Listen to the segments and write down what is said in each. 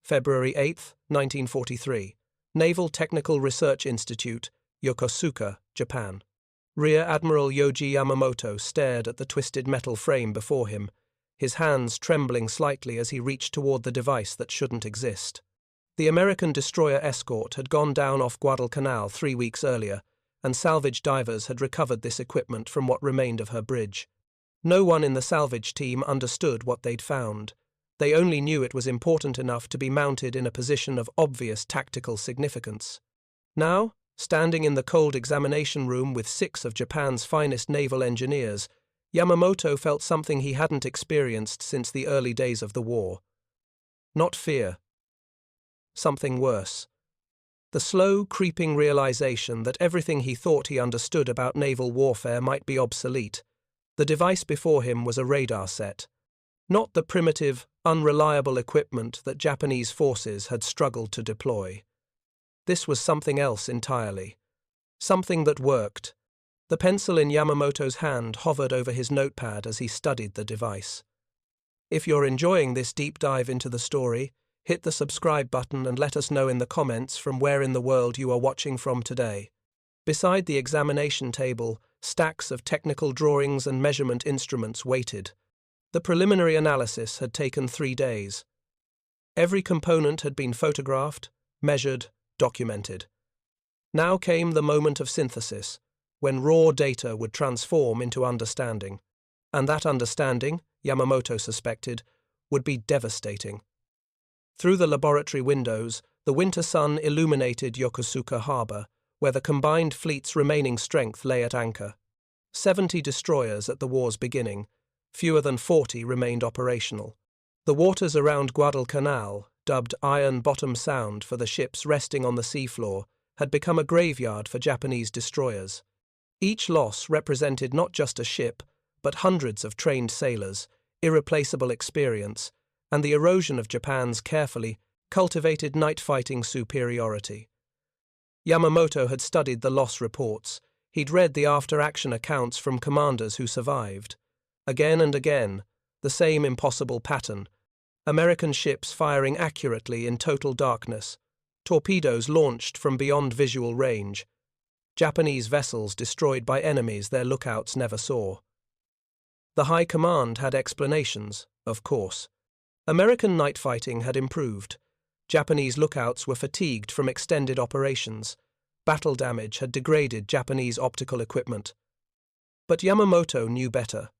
February 8, 1943. Naval Technical Research Institute, Yokosuka, Japan. Rear Admiral Yoji Yamamoto stared at the twisted metal frame before him, his hands trembling slightly as he reached toward the device that shouldn't exist. The American destroyer escort had gone down off Guadalcanal 3 weeks earlier, and salvage divers had recovered this equipment from what remained of her bridge. No one in the salvage team understood what they'd found. They only knew it was important enough to be mounted in a position of obvious tactical significance. Now, standing in the cold examination room with 6 of Japan's finest naval engineers, Yamamoto felt something he hadn't experienced since the early days of the war. Not fear. Something worse. The slow, creeping realization that everything he thought he understood about naval warfare might be obsolete. The device before him was a radar set. Not the primitive, unreliable equipment that Japanese forces had struggled to deploy. This was something else entirely. Something that worked. The pencil in Yamamoto's hand hovered over his notepad as he studied the device. If you're enjoying this deep dive into the story, hit the subscribe button and let us know in the comments from where in the world you are watching from today. Beside the examination table, stacks of technical drawings and measurement instruments waited. The preliminary analysis had taken 3 days. Every component had been photographed, measured, documented. Now came the moment of synthesis, when raw data would transform into understanding. And that understanding, Yamamoto suspected, would be devastating. Through the laboratory windows, the winter sun illuminated Yokosuka harbor, where the combined fleet's remaining strength lay at anchor. 70 destroyers at the war's beginning, fewer than 40 remained operational. The waters around Guadalcanal, dubbed Iron Bottom Sound for the ships resting on the seafloor, had become a graveyard for Japanese destroyers. Each loss represented not just a ship, but hundreds of trained sailors, irreplaceable experience, and the erosion of Japan's carefully cultivated night-fighting superiority. Yamamoto had studied the loss reports. He'd read the after-action accounts from commanders who survived. Again and again, the same impossible pattern. American ships firing accurately in total darkness. Torpedoes launched from beyond visual range. Japanese vessels destroyed by enemies their lookouts never saw. The High Command had explanations, of course. American night fighting had improved. Japanese lookouts were fatigued from extended operations. Battle damage had degraded Japanese optical equipment. But Yamamoto knew better.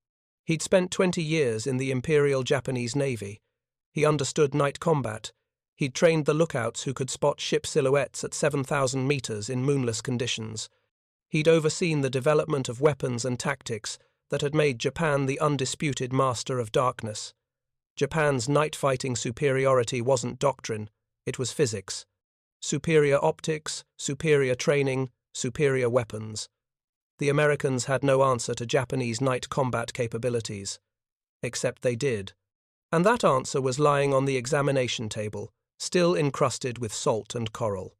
He'd spent 20 years in the Imperial Japanese Navy. He understood night combat. He'd trained the lookouts who could spot ship silhouettes at 7,000 meters in moonless conditions. He'd overseen the development of weapons and tactics that had made Japan the undisputed master of darkness. Japan's night-fighting superiority wasn't doctrine, it was physics. Superior optics, superior training, superior weapons. The Americans had no answer to Japanese night combat capabilities. Except they did. And that answer was lying on the examination table, still encrusted with salt and coral.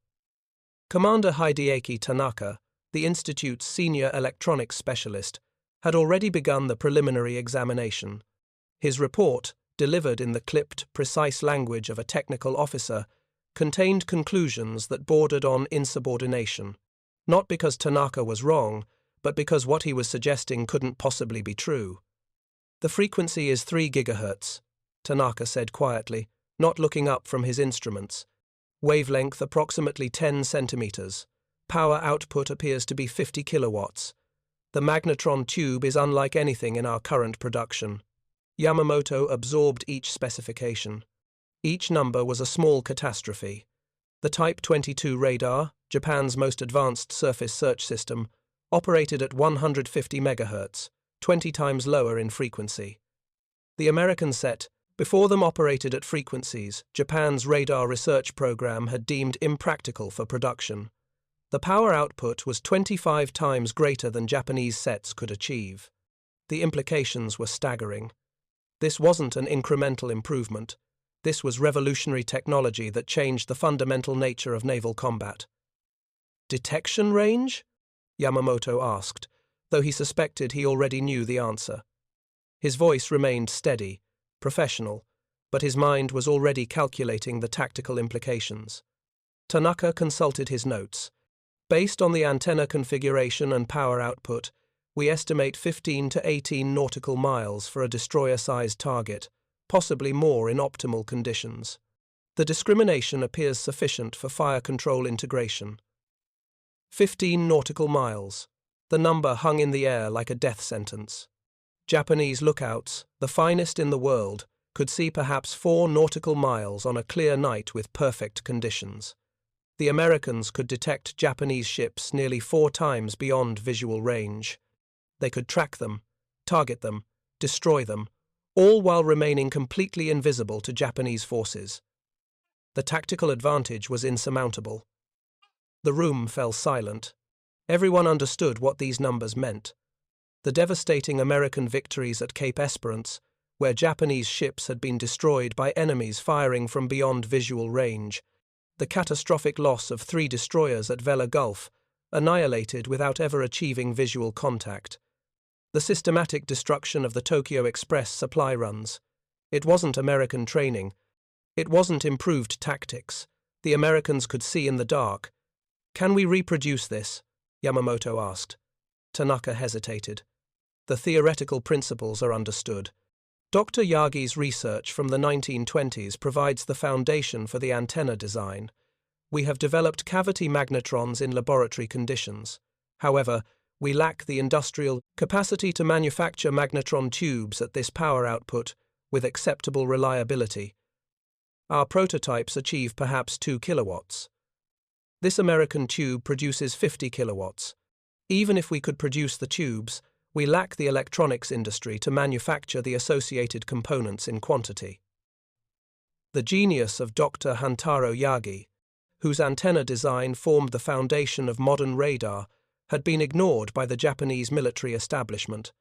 Commander Hideaki Tanaka, the Institute's senior electronics specialist, had already begun the preliminary examination. His report, delivered in the clipped, precise language of a technical officer, contained conclusions that bordered on insubordination. Not because Tanaka was wrong, but because what he was suggesting couldn't possibly be true. The frequency is 3 gigahertz, Tanaka said quietly, not looking up from his instruments. Wavelength approximately 10 centimeters. Power output appears to be 50 kilowatts. The magnetron tube is unlike anything in our current production. Yamamoto absorbed each specification. Each number was a small catastrophe. The Type 22 radar, Japan's most advanced surface search system, operated at 150 megahertz, 20 times lower in frequency. The American set, before them, operated at frequencies Japan's radar research program had deemed impractical for production. The power output was 25 times greater than Japanese sets could achieve. The implications were staggering. This wasn't an incremental improvement. This was revolutionary technology that changed the fundamental nature of naval combat. Detection range? Yamamoto asked, though he suspected he already knew the answer. His voice remained steady, professional, but his mind was already calculating the tactical implications. Tanaka consulted his notes. Based on the antenna configuration and power output, we estimate 15 to 18 nautical miles for a destroyer-sized target, possibly more in optimal conditions. The discrimination appears sufficient for fire control integration. 15 nautical miles. The number hung in the air like a death sentence. Japanese lookouts, the finest in the world, could see perhaps 4 nautical miles on a clear night with perfect conditions. The Americans could detect Japanese ships nearly 4 times beyond visual range. They could track them, target them, destroy them, all while remaining completely invisible to Japanese forces. The tactical advantage was insurmountable. The room fell silent. Everyone understood what these numbers meant. The devastating American victories at Cape Esperance, where Japanese ships had been destroyed by enemies firing from beyond visual range, the catastrophic loss of 3 destroyers at Vela Gulf, annihilated without ever achieving visual contact, the systematic destruction of the Tokyo Express supply runs. It wasn't American training. It wasn't improved tactics. The Americans could see in the dark. "Can we reproduce this?" Yamamoto asked. Tanaka hesitated. "The theoretical principles are understood. Dr. Yagi's research from the 1920s provides the foundation for the antenna design. We have developed cavity magnetrons in laboratory conditions. However, we lack the industrial capacity to manufacture magnetron tubes at this power output with acceptable reliability. Our prototypes achieve perhaps 2 kilowatts. This American tube produces 50 kilowatts. Even if we could produce the tubes, we lack the electronics industry to manufacture the associated components in quantity." The genius of Dr. Hantaro Yagi, whose antenna design formed the foundation of modern radar, had been ignored by the Japanese military establishment.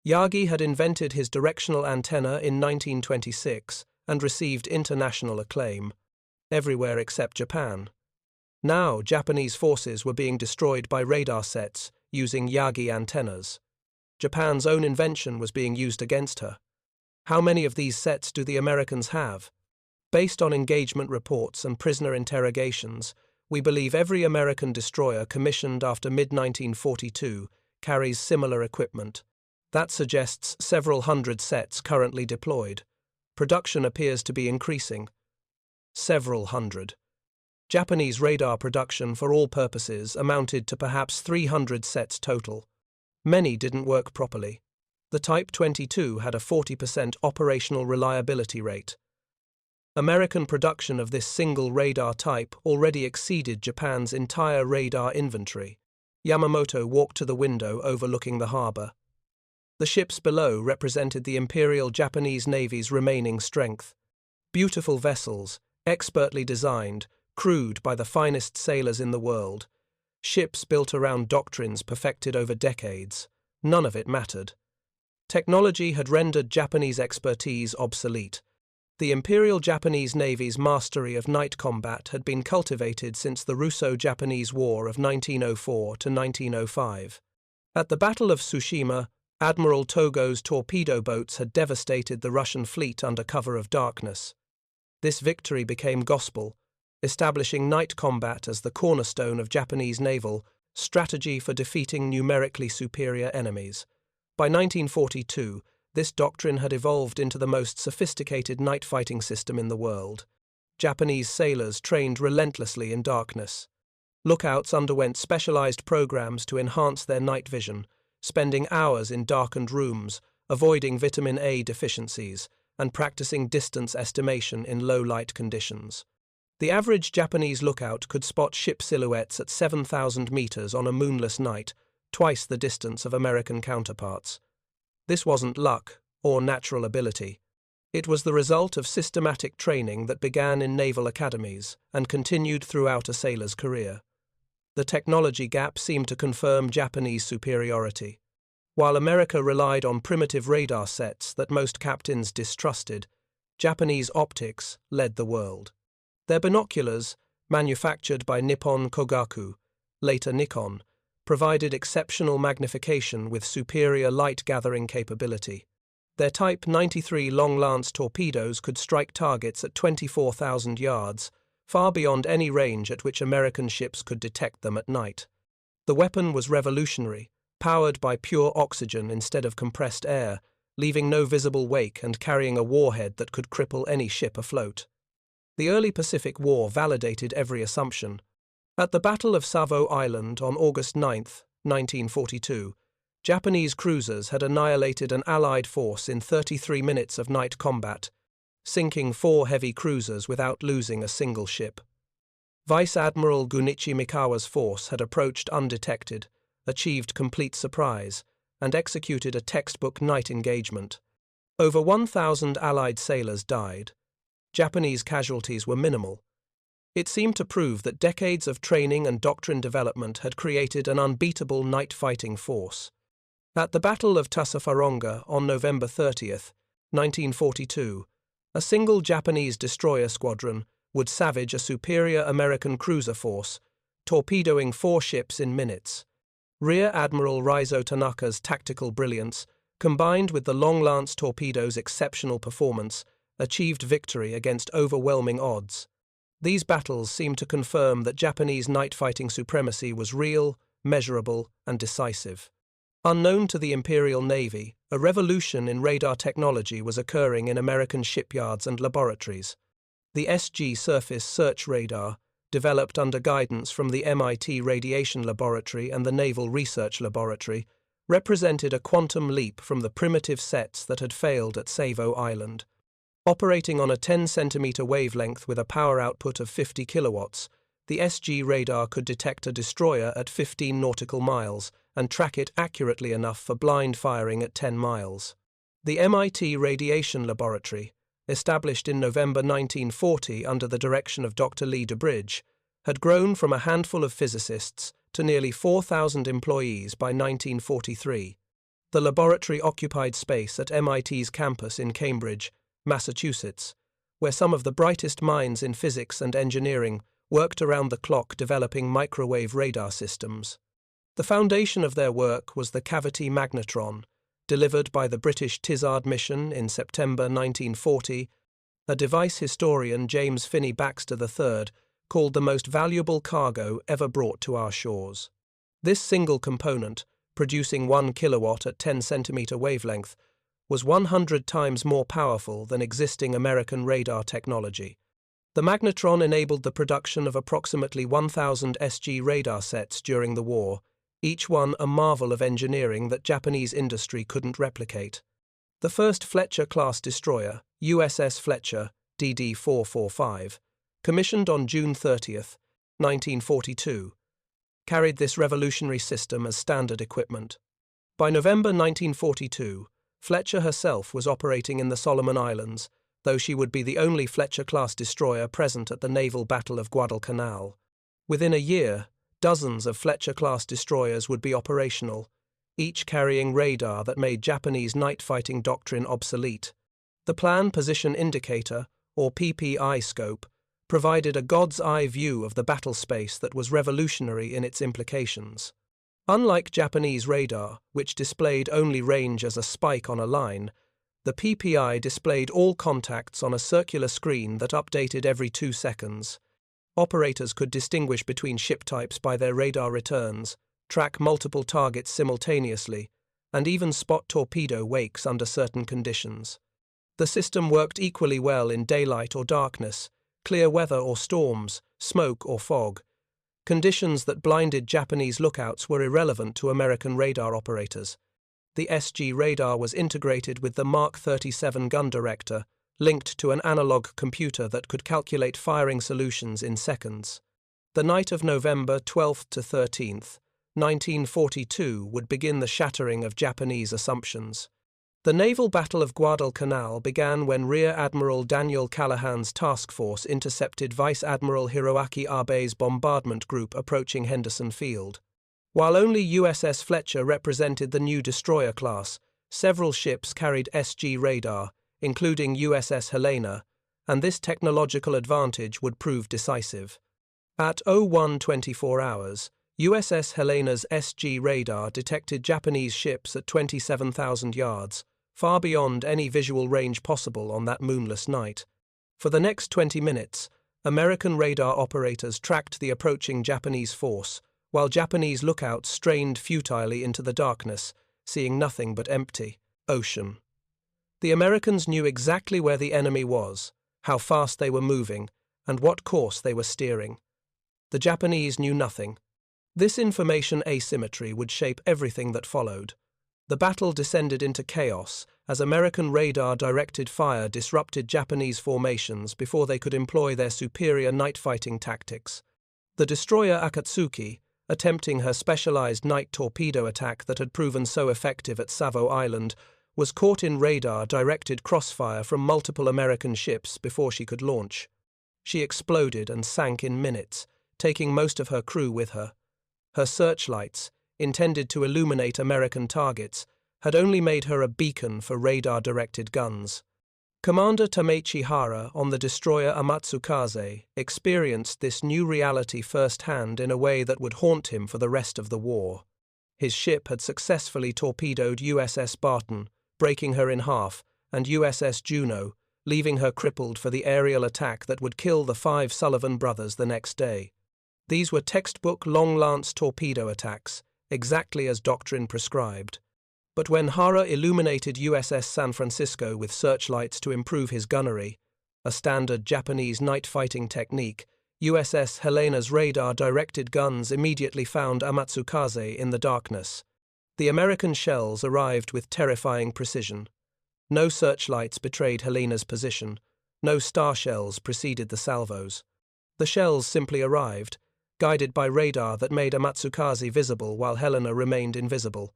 Yagi had invented his directional antenna in 1926 and received international acclaim, everywhere except Japan. Now, Japanese forces were being destroyed by radar sets using Yagi antennas. Japan's own invention was being used against her. How many of these sets do the Americans have? Based on engagement reports and prisoner interrogations, we believe every American destroyer commissioned after mid-1942 carries similar equipment. That suggests several hundred sets currently deployed. Production appears to be increasing. Several hundred. Japanese radar production for all purposes amounted to perhaps 300 sets total. Many didn't work properly. The Type 22 had a 40% operational reliability rate. American production of this single radar type already exceeded Japan's entire radar inventory. Yamamoto walked to the window overlooking the harbor. The ships below represented the Imperial Japanese Navy's remaining strength. Beautiful vessels, expertly designed, crewed by the finest sailors in the world. Ships built around doctrines perfected over decades. None of it mattered. Technology had rendered Japanese expertise obsolete. The Imperial Japanese Navy's mastery of night combat had been cultivated since the Russo-Japanese War of 1904 to 1905. At the Battle of Tsushima, Admiral Togo's torpedo boats had devastated the Russian fleet under cover of darkness. This victory became gospel, establishing night combat as the cornerstone of Japanese naval strategy for defeating numerically superior enemies. By 1942, this doctrine had evolved into the most sophisticated night fighting system in the world. Japanese sailors trained relentlessly in darkness. Lookouts underwent specialized programs to enhance their night vision, spending hours in darkened rooms, avoiding vitamin A deficiencies, and practicing distance estimation in low-light conditions. The average Japanese lookout could spot ship silhouettes at 7,000 meters on a moonless night, twice the distance of American counterparts. This wasn't luck or natural ability. It was the result of systematic training that began in naval academies and continued throughout a sailor's career. The technology gap seemed to confirm Japanese superiority. While America relied on primitive radar sets that most captains distrusted, Japanese optics led the world. Their binoculars, manufactured by Nippon Kogaku, later Nikon, provided exceptional magnification with superior light-gathering capability. Their Type 93 long-lance torpedoes could strike targets at 24,000 yards, far beyond any range at which American ships could detect them at night. The weapon was revolutionary, powered by pure oxygen instead of compressed air, leaving no visible wake and carrying a warhead that could cripple any ship afloat. The early Pacific War validated every assumption. At the Battle of Savo Island on August 9, 1942, Japanese cruisers had annihilated an Allied force in 33 minutes of night combat, sinking 4 heavy cruisers without losing a single ship. Vice Admiral Gunichi Mikawa's force had approached undetected, achieved complete surprise, and executed a textbook night engagement. Over 1,000 Allied sailors died. Japanese casualties were minimal. It seemed to prove that decades of training and doctrine development had created an unbeatable night fighting force. At the Battle of Tassafaronga on November 30, 1942, a single Japanese destroyer squadron would savage a superior American cruiser force, torpedoing 4 ships in minutes. Rear Admiral Raizo Tanaka's tactical brilliance, combined with the long-lance torpedo's exceptional performance, achieved victory against overwhelming odds. These battles seemed to confirm that Japanese night-fighting supremacy was real, measurable, and decisive. Unknown to the Imperial Navy, a revolution in radar technology was occurring in American shipyards and laboratories. The SG Surface Search Radar, developed under guidance from the MIT Radiation Laboratory and the Naval Research Laboratory, represented a quantum leap from the primitive sets that had failed at Savo Island. Operating on a 10-centimeter wavelength with a power output of 50 kilowatts, the SG radar could detect a destroyer at 15 nautical miles and track it accurately enough for blind firing at 10 miles. The MIT Radiation Laboratory, established in November 1940 under the direction of Dr. Lee DeBridge, had grown from a handful of physicists to nearly 4,000 employees by 1943. The laboratory occupied space at MIT's campus in Cambridge, Massachusetts, where some of the brightest minds in physics and engineering worked around the clock developing microwave radar systems. The foundation of their work was the cavity magnetron, delivered by the British Tizard mission in September 1940, a device historian James Finney Baxter III called the most valuable cargo ever brought to our shores. This single component, producing 1 kilowatt at 10-centimeter wavelength, was 100 times more powerful than existing American radar technology. The magnetron enabled the production of approximately 1,000 SG radar sets during the war, each one a marvel of engineering that Japanese industry couldn't replicate. The first Fletcher-class destroyer, USS Fletcher, DD-445, commissioned on June 30, 1942, carried this revolutionary system as standard equipment. By November 1942, Fletcher herself was operating in the Solomon Islands, though she would be the only Fletcher-class destroyer present at the naval battle of Guadalcanal. Within a year, dozens of Fletcher-class destroyers would be operational, each carrying radar that made Japanese night-fighting doctrine obsolete. The Plan Position Indicator, or PPI scope, provided a god's-eye view of the battle space that was revolutionary in its implications. Unlike Japanese radar, which displayed only range as a spike on a line, the PPI displayed all contacts on a circular screen that updated every 2 seconds. Operators could distinguish between ship types by their radar returns, track multiple targets simultaneously, and even spot torpedo wakes under certain conditions. The system worked equally well in daylight or darkness, clear weather or storms, smoke or fog. Conditions that blinded Japanese lookouts were irrelevant to American radar operators. The SG radar was integrated with the Mark 37 gun director, linked to an analog computer that could calculate firing solutions in seconds. The night of November 12th to 13th, 1942 would begin the shattering of Japanese assumptions. The naval battle of Guadalcanal began when Rear Admiral Daniel Callahan's task force intercepted Vice Admiral Hiroaki Abe's bombardment group approaching Henderson Field. While only USS Fletcher represented the new destroyer class, several ships carried SG radar, including USS Helena, and this technological advantage would prove decisive. At 01:24 hours, USS Helena's SG radar detected Japanese ships at 27,000 yards, far beyond any visual range possible on that moonless night. For the next 20 minutes, American radar operators tracked the approaching Japanese force, while Japanese lookouts strained futilely into the darkness, seeing nothing but empty ocean. The Americans knew exactly where the enemy was, how fast they were moving, and what course they were steering. The Japanese knew nothing. This information asymmetry would shape everything that followed. The battle descended into chaos as American radar-directed fire disrupted Japanese formations before they could employ their superior night-fighting tactics. The destroyer Akatsuki, attempting her specialized night torpedo attack that had proven so effective at Savo Island, was caught in radar-directed crossfire from multiple American ships before she could launch. She exploded and sank in minutes, taking most of her crew with her. Her searchlights, intended to illuminate American targets, had only made her a beacon for radar-directed guns. Commander Tamechi Hara on the destroyer Amatsukaze experienced this new reality firsthand in a way that would haunt him for the rest of the war. His ship had successfully torpedoed USS Barton, breaking her in half, and USS Juno, leaving her crippled for the aerial attack that would kill the 5 Sullivan brothers the next day. These were textbook long-lance torpedo attacks, exactly as doctrine prescribed. But when Hara illuminated USS San Francisco with searchlights to improve his gunnery, a standard Japanese night-fighting technique, USS Helena's radar-directed guns immediately found Amatsukaze in the darkness. The American shells arrived with terrifying precision. No searchlights betrayed Helena's position. No star shells preceded the salvos. The shells simply arrived, guided by radar that made Amatsukaze visible while Helena remained invisible.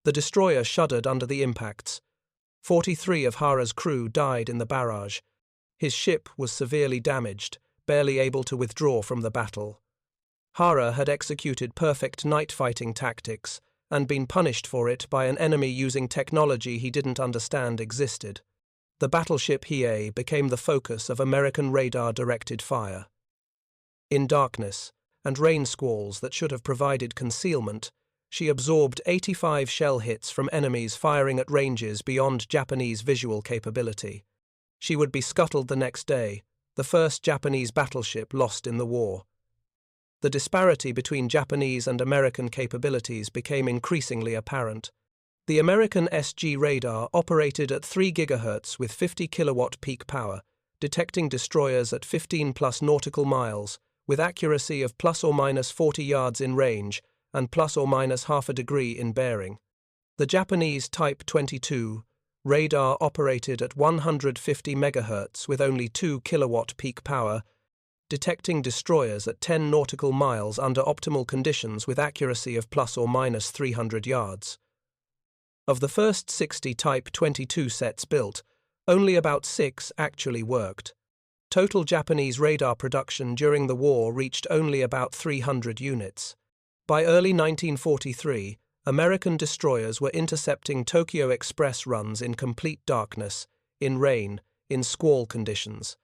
The destroyer shuddered under the impacts. 43 of Hara's crew died in the barrage. His ship was severely damaged, barely able to withdraw from the battle. Hara had executed perfect night-fighting tactics and been punished for it by an enemy using technology he didn't understand existed. The battleship Hiei became the focus of American radar-directed fire. In darkness and rain squalls that should have provided concealment, she absorbed 85 shell hits from enemies firing at ranges beyond Japanese visual capability. She would be scuttled the next day, the first Japanese battleship lost in the war. The disparity between Japanese and American capabilities became increasingly apparent. The American SG radar operated at 3 GHz with 50 kilowatt peak power, detecting destroyers at 15+ nautical miles, with accuracy of plus or minus 40 yards in range and plus or minus half a degree in bearing. The Japanese Type 22 radar operated at 150 MHz with only 2 kilowatt peak power, detecting destroyers at 10 nautical miles under optimal conditions with accuracy of plus or minus 300 yards. Of the first 60 Type 22 sets built, only about 6 actually worked. Total Japanese radar production during the war reached only about 300 units. By early 1943, American destroyers were intercepting Tokyo Express runs in complete darkness, in rain, in squall conditions.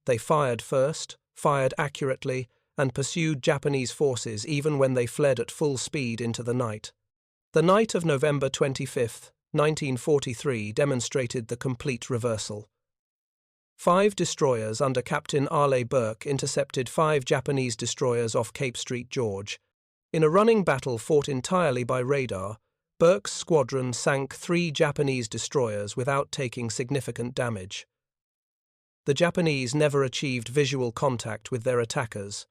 They fired first, fired accurately, and pursued Japanese forces even when they fled at full speed into the night. The night of November 25, 1943 demonstrated the complete reversal. 5 destroyers under Captain Arleigh Burke intercepted 5 Japanese destroyers off Cape St. George. In a running battle fought entirely by radar, Burke's squadron sank 3 Japanese destroyers without taking significant damage. The Japanese never achieved visual contact with their attackers.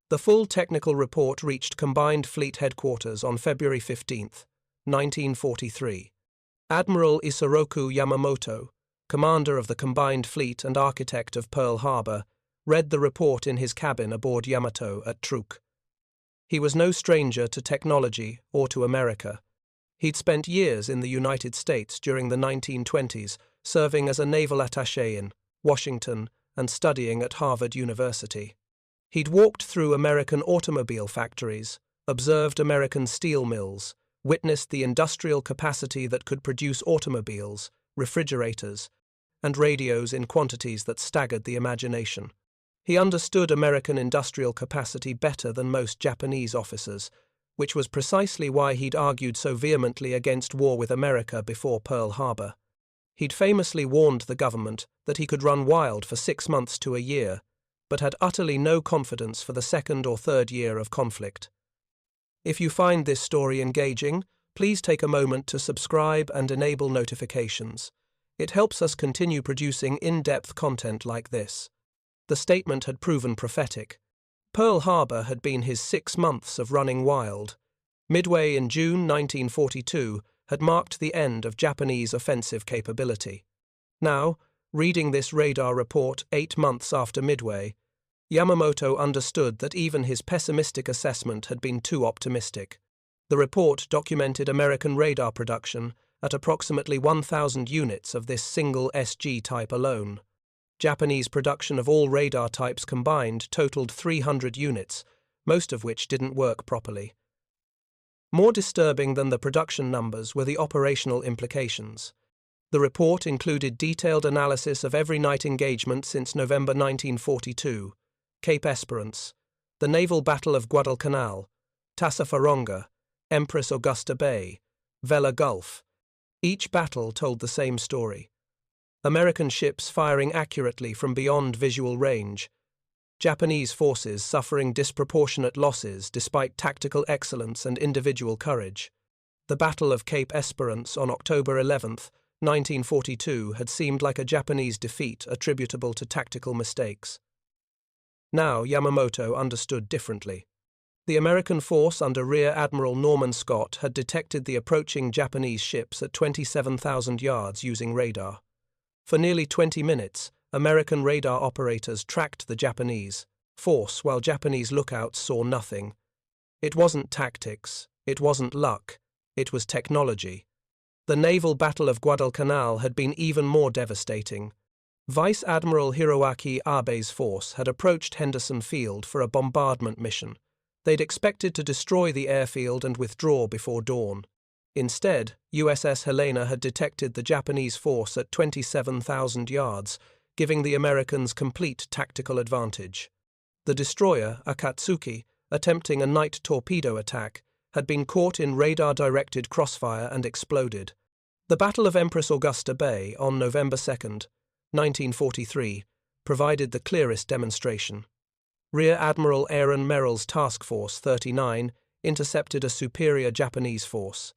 The full technical report reached Combined Fleet Headquarters on February 15, 1943. Admiral Isoroku Yamamoto, commander of the Combined Fleet and architect of Pearl Harbor, read the report in his cabin aboard Yamato at Truk. He was no stranger to technology or to America. He'd spent years in the United States during the 1920s, serving as a naval attaché in Washington and studying at Harvard University. He'd walked through American automobile factories, observed American steel mills, witnessed the industrial capacity that could produce automobiles, refrigerators, and radios in quantities that staggered the imagination. He understood American industrial capacity better than most Japanese officers, which was precisely why he'd argued so vehemently against war with America before Pearl Harbor. He'd famously warned the government that he could run wild for 6 months to a year, but had utterly no confidence for the second or third year of conflict. If you find this story engaging, please take a moment to subscribe and enable notifications. It helps us continue producing in-depth content like this. The statement had proven prophetic. Pearl Harbor had been his 6 months of running wild. Midway in June 1942 had marked the end of Japanese offensive capability. Now, reading this radar report 8 months after Midway, Yamamoto understood that even his pessimistic assessment had been too optimistic. The report documented American radar production at approximately 1,000 units of this single SG type alone. Japanese production of all radar types combined totaled 300 units, most of which didn't work properly. More disturbing than the production numbers were the operational implications. The report included detailed analysis of every night engagement since November 1942, Cape Esperance, the naval battle of Guadalcanal, Tassafaronga, Empress Augusta Bay, Vela Gulf. Each battle told the same story. American ships firing accurately from beyond visual range, Japanese forces suffering disproportionate losses despite tactical excellence and individual courage. The Battle of Cape Esperance on October 11, 1942 had seemed like a Japanese defeat attributable to tactical mistakes. Now Yamamoto understood differently. The American force under Rear Admiral Norman Scott had detected the approaching Japanese ships at 27,000 yards using radar. For nearly 20 minutes, American radar operators tracked the Japanese force while Japanese lookouts saw nothing. It wasn't tactics, it wasn't luck, it was technology. The naval battle of Guadalcanal had been even more devastating. Vice Admiral Hiroaki Abe's force had approached Henderson Field for a bombardment mission. They'd expected to destroy the airfield and withdraw before dawn. Instead, USS Helena had detected the Japanese force at 27,000 yards, giving the Americans complete tactical advantage. The destroyer, Akatsuki, attempting a night torpedo attack, had been caught in radar-directed crossfire and exploded. The Battle of Empress Augusta Bay on November 2, 1943, provided the clearest demonstration. Rear Admiral Aaron Merrill's Task Force 39 intercepted a superior Japanese force.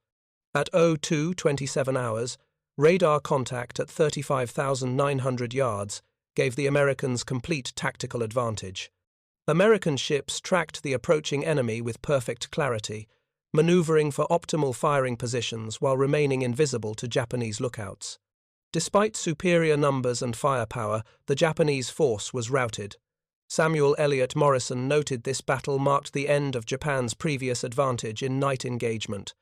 At 02:27 hours, radar contact at 35,900 yards gave the Americans complete tactical advantage. American ships tracked the approaching enemy with perfect clarity, maneuvering for optimal firing positions while remaining invisible to Japanese lookouts. Despite superior numbers and firepower, the Japanese force was routed. Samuel Eliot Morison noted this battle marked the end of Japan's previous advantage in night engagement.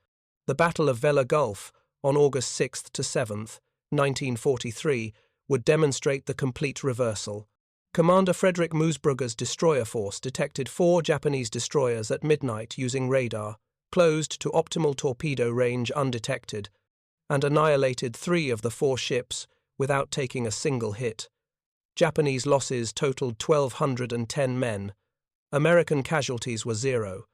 The Battle of Vela Gulf, on August 6 to 7, 1943, would demonstrate the complete reversal. Commander Frederick Moosbrugger's destroyer force detected 4 Japanese destroyers at midnight using radar, closed to optimal torpedo range undetected, and annihilated 3 of the 4 ships without taking a single hit. Japanese losses totaled 1,210 men. American casualties were 0.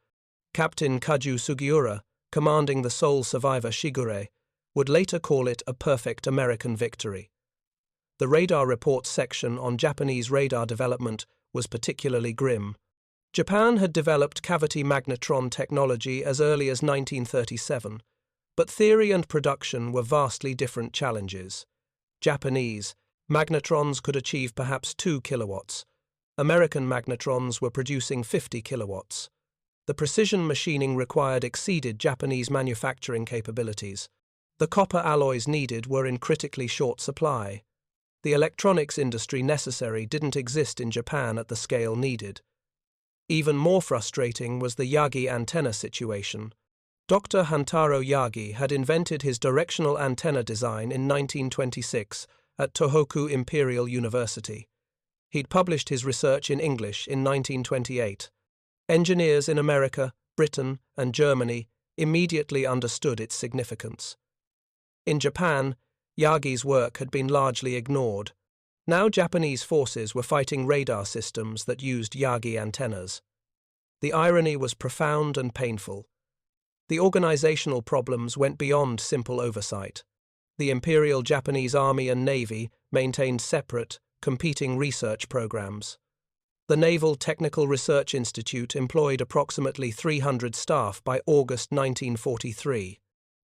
Captain Kaju Sugiura, commanding the sole survivor Shigure, would later call it a perfect American victory. The radar reports section on Japanese radar development was particularly grim. Japan had developed cavity magnetron technology as early as 1937, but theory and production were vastly different challenges. Japanese magnetrons could achieve perhaps 2 kilowatts. American magnetrons were producing 50 kilowatts. The precision machining required exceeded Japanese manufacturing capabilities. The copper alloys needed were in critically short supply. The electronics industry necessary didn't exist in Japan at the scale needed. Even more frustrating was the Yagi antenna situation. Dr. Hantaro Yagi had invented his directional antenna design in 1926 at Tohoku Imperial University. He'd published his research in English in 1928. Engineers in America, Britain, and Germany immediately understood its significance. In Japan, Yagi's work had been largely ignored. Now Japanese forces were fighting radar systems that used Yagi antennas. The irony was profound and painful. The organizational problems went beyond simple oversight. The Imperial Japanese Army and Navy maintained separate, competing research programs. The Naval Technical Research Institute employed approximately 300 staff by August 1943.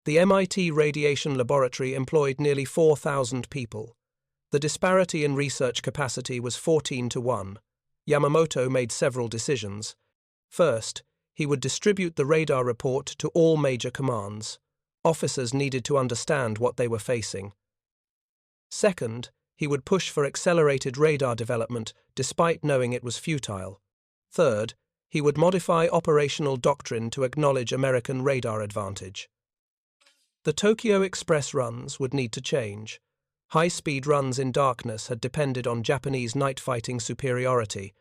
The MIT Radiation Laboratory employed nearly 4,000 people. The disparity in research capacity was 14-1. Yamamoto made several decisions. First, he would distribute the radar report to all major commands. Officers needed to understand what they were facing. Second, he would push for accelerated radar development despite knowing it was futile. Third, he would modify operational doctrine to acknowledge American radar advantage. The Tokyo Express runs would need to change. High-speed runs in darkness had depended on Japanese night-fighting superiority.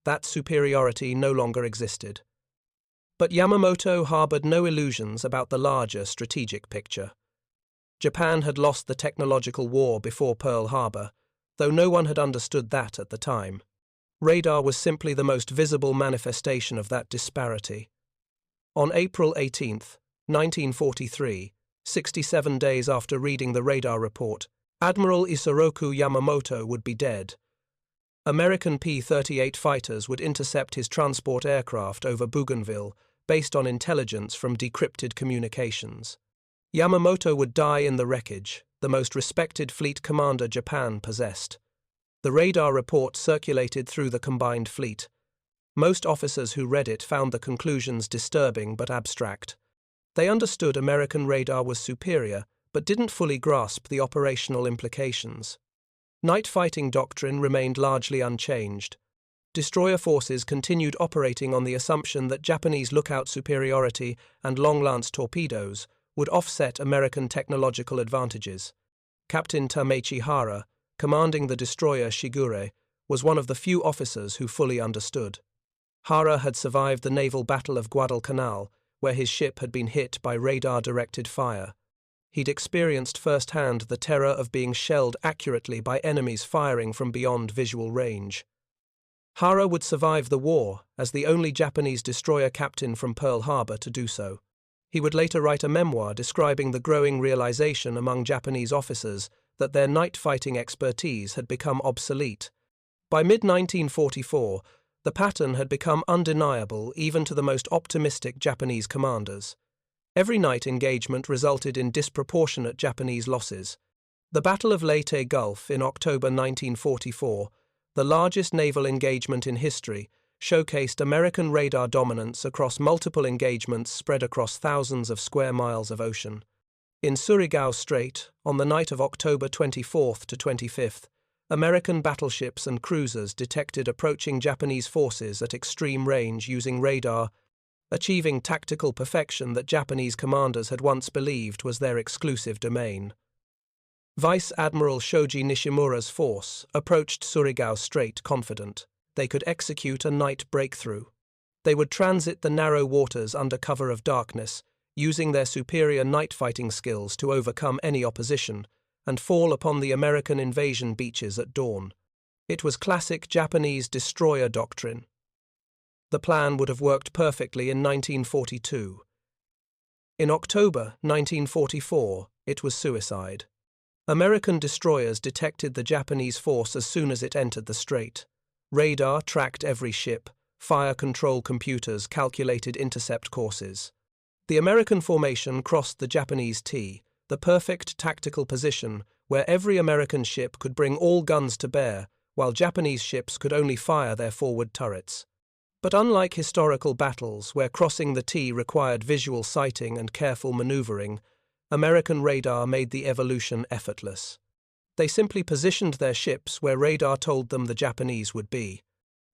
That superiority no longer existed. But Yamamoto harbored no illusions about the larger strategic picture. Japan had lost the technological war before Pearl Harbor, though no one had understood that at the time. Radar was simply the most visible manifestation of that disparity. On April 18, 1943, 67 days after reading the radar report, Admiral Isoroku Yamamoto would be dead. American P-38 fighters would intercept his transport aircraft over Bougainville based on intelligence from decrypted communications. Yamamoto would die in the wreckage, the most respected fleet commander Japan possessed. The radar report circulated through the combined fleet. Most officers who read it found the conclusions disturbing but abstract. They understood American radar was superior, but didn't fully grasp the operational implications. Night fighting doctrine remained largely unchanged. Destroyer forces continued operating on the assumption that Japanese lookout superiority and long-lance torpedoes would offset American technological advantages. Captain Tamechi Hara, commanding the destroyer Shigure, was one of the few officers who fully understood. Hara had survived the naval battle of Guadalcanal, where his ship had been hit by radar-directed fire. He'd experienced firsthand the terror of being shelled accurately by enemies firing from beyond visual range. Hara would survive the war as the only Japanese destroyer captain from Pearl Harbor to do so. He would later write a memoir describing the growing realization among Japanese officers that their night-fighting expertise had become obsolete. By mid-1944, the pattern had become undeniable even to the most optimistic Japanese commanders. Every night engagement resulted in disproportionate Japanese losses. The Battle of Leyte Gulf in October 1944, the largest naval engagement in history, showcased American radar dominance across multiple engagements spread across thousands of square miles of ocean. In Surigao Strait, on the night of October 24th to 25th, American battleships and cruisers detected approaching Japanese forces at extreme range using radar, achieving tactical perfection that Japanese commanders had once believed was their exclusive domain. Vice Admiral Shoji Nishimura's force approached Surigao Strait confident they could execute a night breakthrough. They would transit the narrow waters under cover of darkness, using their superior night-fighting skills to overcome any opposition, and fall upon the American invasion beaches at dawn. It was classic Japanese destroyer doctrine. The plan would have worked perfectly in 1942. In October 1944, it was suicide. American destroyers detected the Japanese force as soon as it entered the strait. Radar tracked every ship. Fire control computers calculated intercept courses. The American formation crossed the Japanese T, the perfect tactical position where every American ship could bring all guns to bear, while Japanese ships could only fire their forward turrets. But unlike historical battles where crossing the T required visual sighting and careful maneuvering, American radar made the evolution effortless. They simply positioned their ships where radar told them the Japanese would be.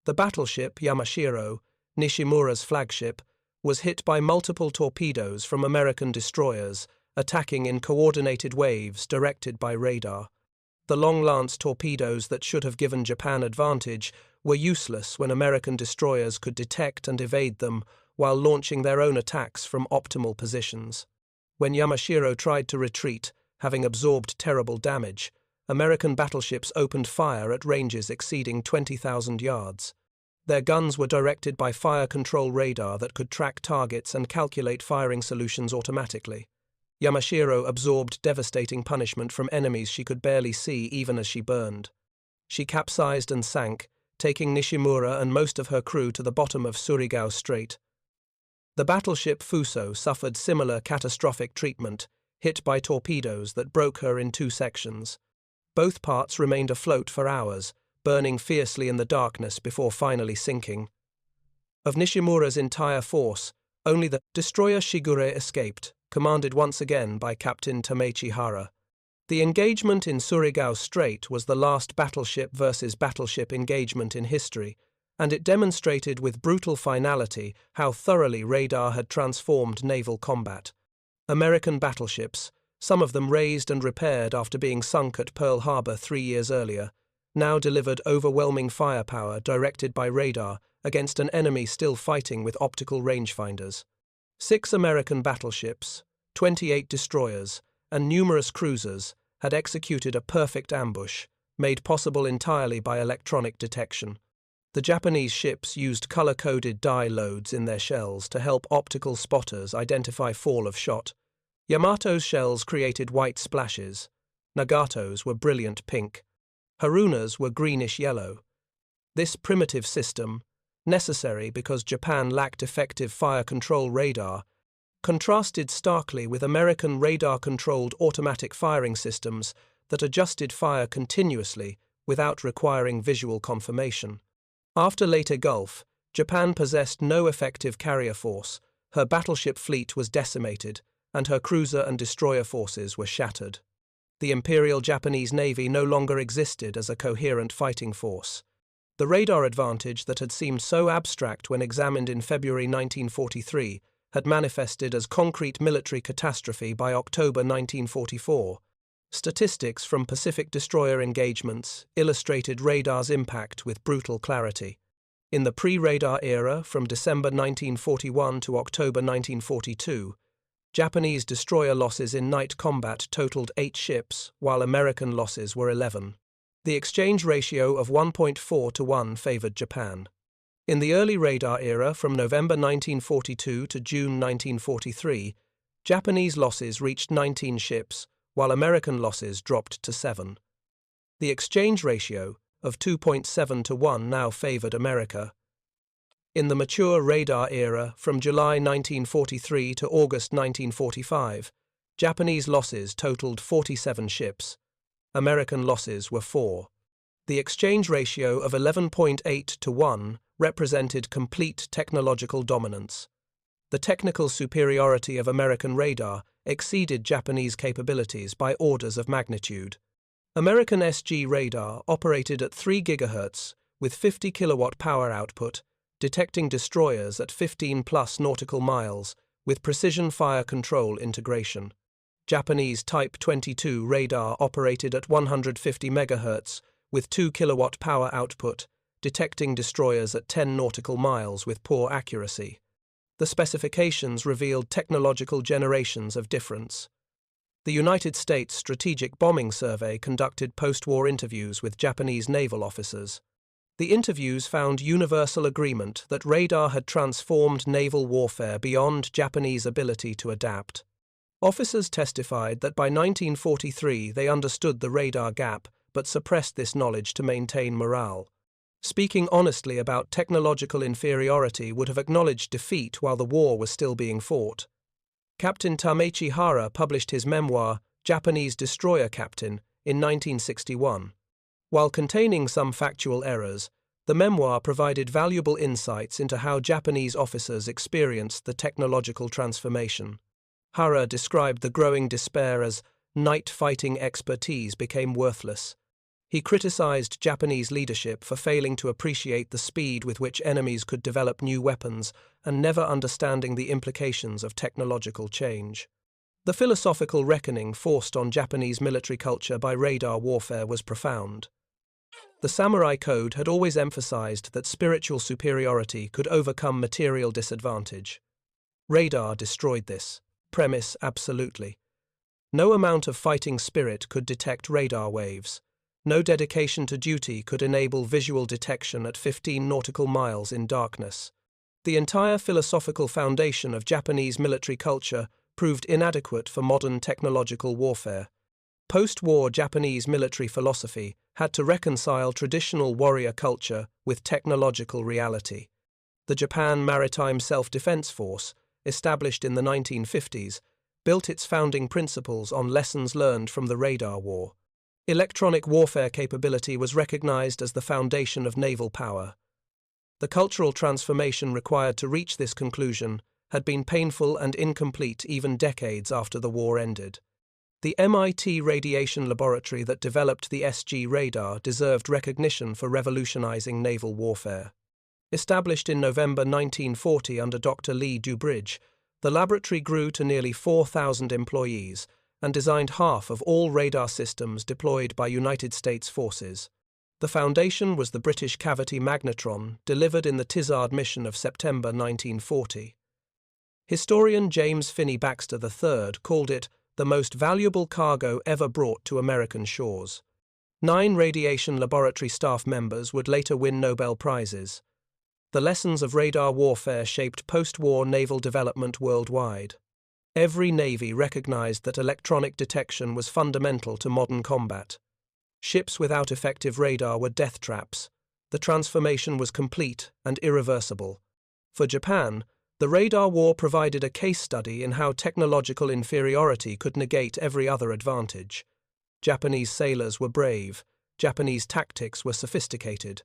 The battleship Yamashiro, Nishimura's flagship, was hit by multiple torpedoes from American destroyers, attacking in coordinated waves directed by radar. The long-lance torpedoes that should have given Japan advantage were useless when American destroyers could detect and evade them while launching their own attacks from optimal positions. When Yamashiro tried to retreat, having absorbed terrible damage, American battleships opened fire at ranges exceeding 20,000 yards. Their guns were directed by fire control radar that could track targets and calculate firing solutions automatically. Yamashiro absorbed devastating punishment from enemies she could barely see even as she burned. She capsized and sank, taking Nishimura and most of her crew to the bottom of Surigao Strait. The battleship Fuso suffered similar catastrophic treatment, hit by torpedoes that broke her in two sections. Both parts remained afloat for hours, burning fiercely in the darkness before finally sinking. Of Nishimura's entire force, only the destroyer Shigure escaped, commanded once again by Captain Tamechi Hara. The engagement in Surigao Strait was the last battleship versus battleship engagement in history, and it demonstrated with brutal finality how thoroughly radar had transformed naval combat. American battleships, some of them raised and repaired after being sunk at Pearl Harbor 3 years earlier, now delivered overwhelming firepower directed by radar against an enemy still fighting with optical rangefinders. 6 American battleships, 28 destroyers, and numerous cruisers had executed a perfect ambush, made possible entirely by electronic detection. The Japanese ships used color-coded dye loads in their shells to help optical spotters identify fall of shot. Yamato's shells created white splashes. Nagato's were brilliant pink. Haruna's were greenish-yellow. This primitive system, necessary because Japan lacked effective fire control radar, contrasted starkly with American radar-controlled automatic firing systems that adjusted fire continuously without requiring visual confirmation. After later Gulf, Japan possessed no effective carrier force, her battleship fleet was decimated, and her cruiser and destroyer forces were shattered. The Imperial Japanese Navy no longer existed as a coherent fighting force. The radar advantage that had seemed so abstract when examined in February 1943 had manifested as concrete military catastrophe by October 1944. Statistics from Pacific destroyer engagements illustrated radar's impact with brutal clarity. In the pre-radar era, from December 1941 to October 1942, Japanese destroyer losses in night combat totaled 8 ships, while American losses were 11. The exchange ratio of 1.4 to 1 favored Japan. In the early radar era, from November 1942 to June 1943, Japanese losses reached 19 ships, while American losses dropped to 7. The exchange ratio of 2.7 to 1 now favored America. In the mature radar era, from July 1943 to August 1945, Japanese losses totaled 47 ships. American losses were 4. The exchange ratio of 11.8 to 1 represented complete technological dominance. The technical superiority of American radar exceeded Japanese capabilities by orders of magnitude. American SG radar operated at 3 GHz with 50 kilowatt power output, detecting destroyers at 15+ nautical miles with precision fire control integration. Japanese Type 22 radar operated at 150 MHz with 2 kilowatt power output, detecting destroyers at 10 nautical miles with poor accuracy. The specifications revealed technological generations of difference. The United States Strategic Bombing Survey conducted post-war interviews with Japanese naval officers. The interviews found universal agreement that radar had transformed naval warfare beyond Japanese ability to adapt. Officers testified that by 1943 they understood the radar gap but suppressed this knowledge to maintain morale. Speaking honestly about technological inferiority would have acknowledged defeat while the war was still being fought. Captain Tamechi Hara published his memoir, Japanese Destroyer Captain, in 1961. While containing some factual errors, the memoir provided valuable insights into how Japanese officers experienced the technological transformation. Hara described the growing despair as night fighting expertise became worthless. He criticized Japanese leadership for failing to appreciate the speed with which enemies could develop new weapons and never understanding the implications of technological change. The philosophical reckoning forced on Japanese military culture by radar warfare was profound. The samurai code had always emphasized that spiritual superiority could overcome material disadvantage. Radar destroyed this premise absolutely. No amount of fighting spirit could detect radar waves. No dedication to duty could enable visual detection at 15 nautical miles in darkness. The entire philosophical foundation of Japanese military culture proved inadequate for modern technological warfare. Post-war Japanese military philosophy had to reconcile traditional warrior culture with technological reality. The Japan Maritime Self-Defense Force, established in the 1950s, built its founding principles on lessons learned from the radar war. Electronic warfare capability was recognized as the foundation of naval power. The cultural transformation required to reach this conclusion had been painful and incomplete even decades after the war ended. The MIT radiation laboratory that developed the SG radar deserved recognition for revolutionizing naval warfare. Established in November 1940 under Dr. Lee Dubridge, the laboratory grew to nearly 4,000 employees and designed half of all radar systems deployed by United States forces. The foundation was the British cavity magnetron, delivered in the Tizard mission of September 1940. Historian James Finney Baxter III called it the most valuable cargo ever brought to American shores. 9 radiation laboratory staff members would later win Nobel Prizes. The lessons of radar warfare shaped post-war naval development worldwide. Every navy recognized that electronic detection was fundamental to modern combat. Ships without effective radar were death traps. The transformation was complete and irreversible. For Japan, the radar war provided a case study in how technological inferiority could negate every other advantage. Japanese sailors were brave. Japanese tactics were sophisticated.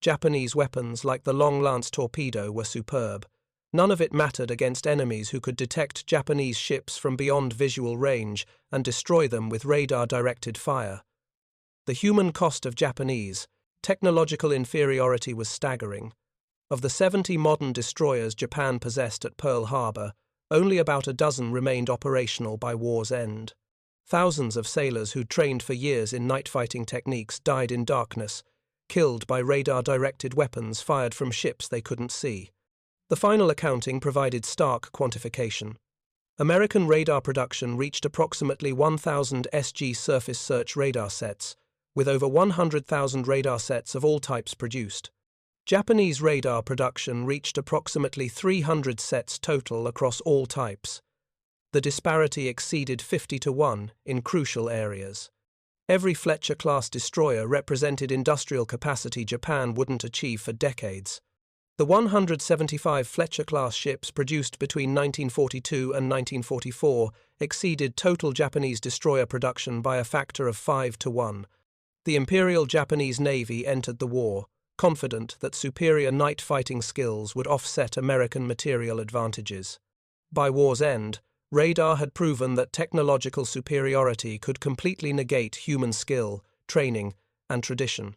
Japanese weapons like the long-lance torpedo were superb. None of it mattered against enemies who could detect Japanese ships from beyond visual range and destroy them with radar-directed fire. The human cost of Japanese technological inferiority was staggering. Of the 70 modern destroyers Japan possessed at Pearl Harbor, only about a dozen remained operational by war's end. Thousands of sailors who'd trained for years in night-fighting techniques died in darkness, killed by radar-directed weapons fired from ships they couldn't see. The final accounting provided stark quantification. American radar production reached approximately 1,000 SG surface search radar sets, with over 100,000 radar sets of all types produced. Japanese radar production reached approximately 300 sets total across all types. The disparity exceeded 50-1 in crucial areas. Every Fletcher-class destroyer represented industrial capacity Japan wouldn't achieve for decades. The 175 Fletcher-class ships produced between 1942 and 1944 exceeded total Japanese destroyer production by a factor of 5-1. The Imperial Japanese Navy entered the war, confident that superior night-fighting skills would offset American material advantages. By war's end, radar had proven that technological superiority could completely negate human skill, training, and tradition.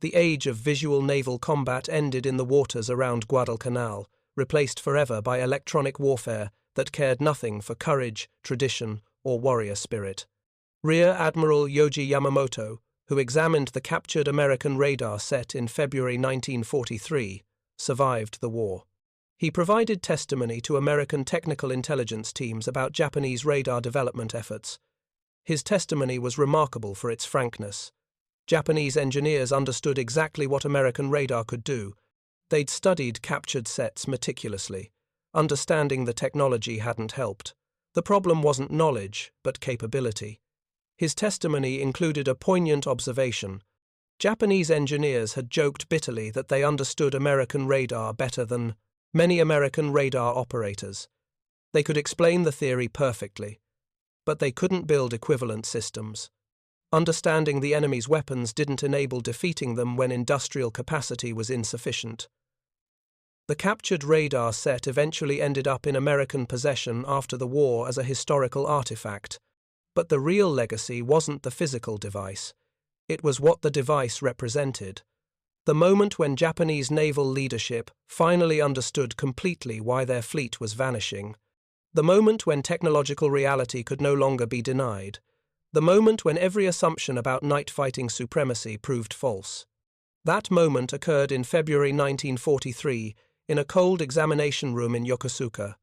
The age of visual naval combat ended in the waters around Guadalcanal, replaced forever by electronic warfare that cared nothing for courage, tradition, or warrior spirit. Rear Admiral Yoji Yamamoto, who examined the captured American radar set in February 1943, survived the war. He provided testimony to American technical intelligence teams about Japanese radar development efforts. His testimony was remarkable for its frankness. Japanese engineers understood exactly what American radar could do. They'd studied captured sets meticulously. Understanding the technology hadn't helped. The problem wasn't knowledge, but capability. His testimony included a poignant observation. Japanese engineers had joked bitterly that they understood American radar better than many American radar operators. They could explain the theory perfectly, but they couldn't build equivalent systems. Understanding the enemy's weapons didn't enable defeating them when industrial capacity was insufficient. The captured radar set eventually ended up in American possession after the war as a historical artifact. But the real legacy wasn't the physical device. It was what the device represented. The moment when Japanese naval leadership finally understood completely why their fleet was vanishing. The moment when technological reality could no longer be denied. The moment when every assumption about night-fighting supremacy proved false. That moment occurred in February 1943 in a cold examination room in Yokosuka.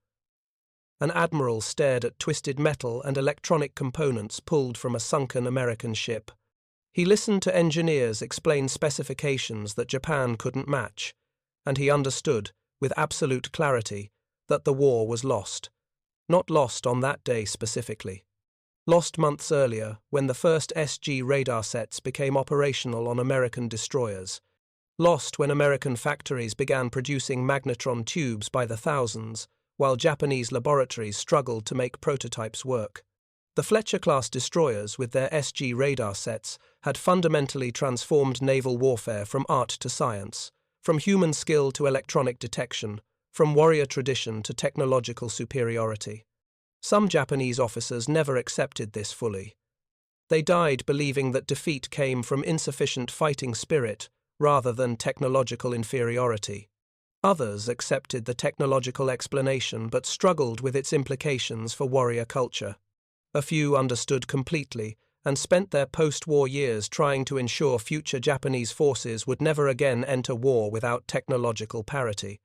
An admiral stared at twisted metal and electronic components pulled from a sunken American ship. He listened to engineers explain specifications that Japan couldn't match, and he understood, with absolute clarity, that the war was lost. not lost on that day specifically. Lost months earlier, when the first SG radar sets became operational on American destroyers. Lost when American factories began producing magnetron tubes by the thousands, while Japanese laboratories struggled to make prototypes work. The Fletcher-class destroyers, with their SG radar sets, had fundamentally transformed naval warfare from art to science, from human skill to electronic detection, from warrior tradition to technological superiority. Some Japanese officers never accepted this fully. They died believing that defeat came from insufficient fighting spirit rather than technological inferiority. Others accepted the technological explanation but struggled with its implications for warrior culture. A few understood completely and spent their post-war years trying to ensure future Japanese forces would never again enter war without technological parity.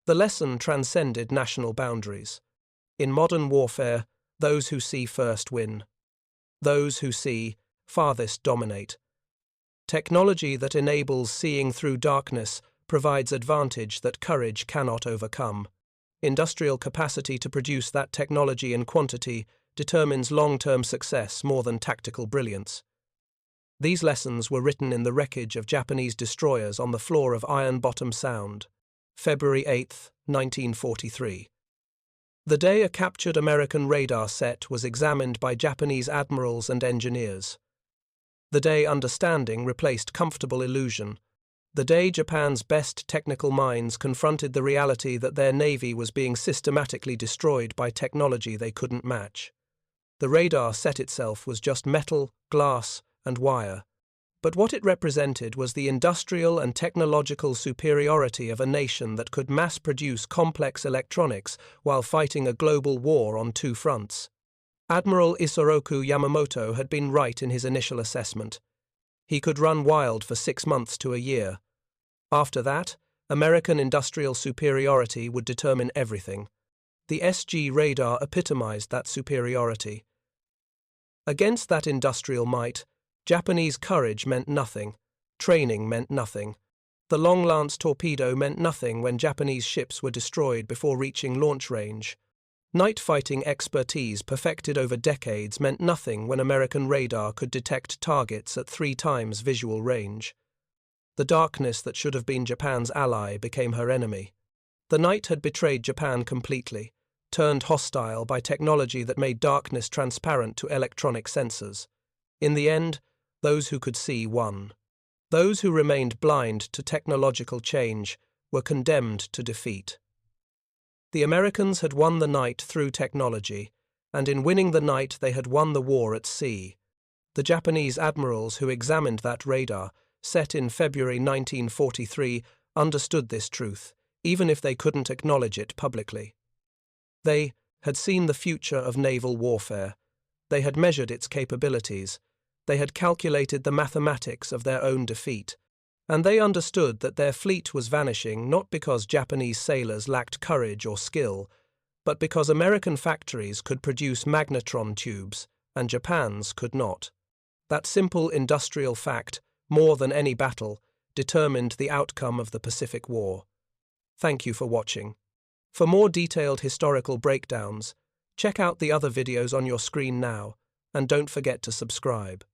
The lesson transcended national boundaries. In modern warfare, those who see first win. Those who see farthest dominate. Technology that enables seeing through darkness provides advantage that courage cannot overcome. Industrial capacity to produce that technology in quantity determines long-term success more than tactical brilliance. These lessons were written in the wreckage of Japanese destroyers on the floor of Iron Bottom Sound, February 8, 1943. The day a captured American radar set was examined by Japanese admirals and engineers. The day understanding replaced comfortable illusion. The day Japan's best technical minds confronted the reality that their navy was being systematically destroyed by technology they couldn't match. The radar set itself was just metal, glass, and wire. But what it represented was the industrial and technological superiority of a nation that could mass-produce complex electronics while fighting a global war on two fronts. Admiral Isoroku Yamamoto had been right in his initial assessment. He could run wild for 6 months to a year. After that, American industrial superiority would determine everything. The SG radar epitomized that superiority. Against that industrial might, Japanese courage meant nothing. Training meant nothing. The long-lance torpedo meant nothing when Japanese ships were destroyed before reaching launch range. Night fighting expertise perfected over decades meant nothing when American radar could detect targets at 3 times visual range. The darkness that should have been Japan's ally became her enemy. The night had betrayed Japan completely, turned hostile by technology that made darkness transparent to electronic sensors. In the end, those who could see won. Those who remained blind to technological change were condemned to defeat. The Americans had won the night through technology, and in winning the night they had won the war at sea. The Japanese admirals who examined that radar, set in February 1943, understood this truth, even if they couldn't acknowledge it publicly. They had seen the future of naval warfare. They had measured its capabilities. They had calculated the mathematics of their own defeat. And they understood that their fleet was vanishing not because Japanese sailors lacked courage or skill, but because American factories could produce magnetron tubes, and Japan's could not. That simple industrial fact, more than any battle, determined the outcome of the Pacific War. Thank you for watching. For more detailed historical breakdowns, check out the other videos on your screen now, and don't forget to subscribe.